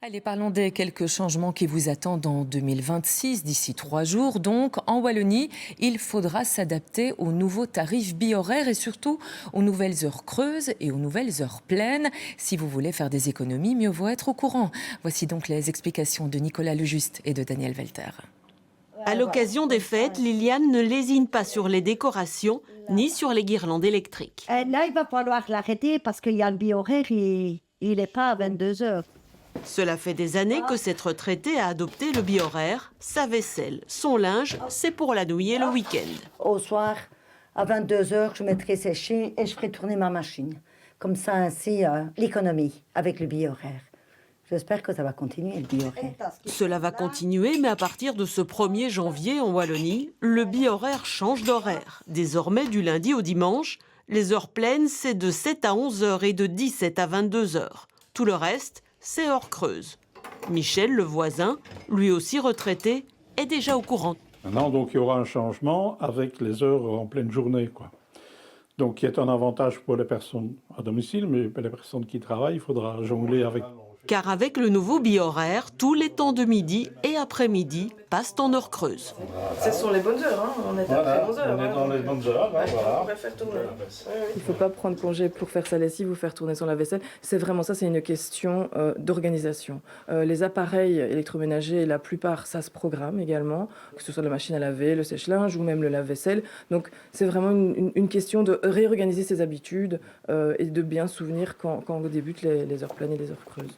Allez, parlons des quelques changements qui vous attendent en 2026, d'ici 3 jours. Donc, en Wallonie, il faudra s'adapter aux nouveaux tarifs bi-horaires et surtout aux nouvelles heures creuses et aux nouvelles heures pleines. Si vous voulez faire des économies, mieux vaut être au courant. Voici donc les explications de Nicolas Lejuste et de Daniel Welter. À l'occasion des fêtes, Liliane ne lésine pas sur les décorations ni sur les guirlandes électriques. Là, il va falloir l'arrêter parce qu'il y a le bi-horaire, il n'est pas à 22 heures. Cela fait des années que cette retraitée a adopté le bi-horaire. Sa vaisselle, son linge, c'est pour la nuit et le week-end. Au soir, à 22 heures, je mettrai sécher et je ferai tourner ma machine. Comme ça, ainsi, l'économie avec le bi-horaire. J'espère que ça va continuer, le bi-horaire. Cela va continuer, mais à partir de ce 1er janvier en Wallonie, le bi-horaire change d'horaire. Désormais, du lundi au dimanche, les heures pleines, c'est de 7 à 11 heures et de 17 à 22 heures. Tout le reste, c'est heures creuses. Michel, le voisin, lui aussi retraité, est déjà au courant. Maintenant, donc, il y aura un changement avec les heures en pleine journée, quoi. Donc, qui est un avantage pour les personnes à domicile, mais pour les personnes qui travaillent, il faudra jongler avec. Car avec le nouveau bi-horaire, tous les temps de midi et après-midi passent en heures creuses. Ce sont les bonnes heures, hein. On est après 11 heures. On est dans les bonnes heures, Ouais, voilà. on va faire tourner. Il ne faut pas prendre congé pour faire sa lessive ou faire tourner son lave-vaisselle. C'est vraiment ça, c'est une question d'organisation. Les appareils électroménagers, la plupart, ça se programme également, que ce soit la machine à laver, le sèche-linge ou même le lave-vaisselle. Donc c'est vraiment une question de réorganiser ses habitudes et de bien se souvenir quand débutent les heures pleines et les heures creuses.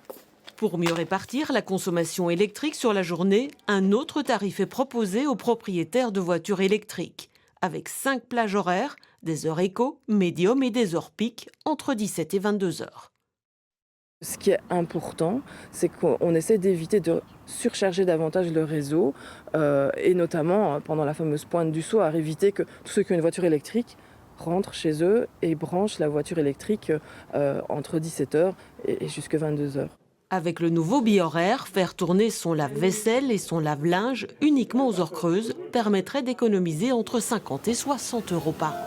Pour mieux répartir la consommation électrique sur la journée, un autre tarif est proposé aux propriétaires de voitures électriques, avec 5 plages horaires, des heures éco, médium et des heures pic entre 17 et 22 heures. Ce qui est important, c'est qu'on essaie d'éviter de surcharger davantage le réseau et notamment pendant la fameuse pointe du soir, éviter que tous ceux qui ont une voiture électrique rentrent chez eux et branchent la voiture électrique entre 17h et jusque 22h. Avec le nouveau bi-horaire, faire tourner son lave-vaisselle et son lave-linge uniquement aux heures creuses permettrait d'économiser entre 50 et 60 euros par an.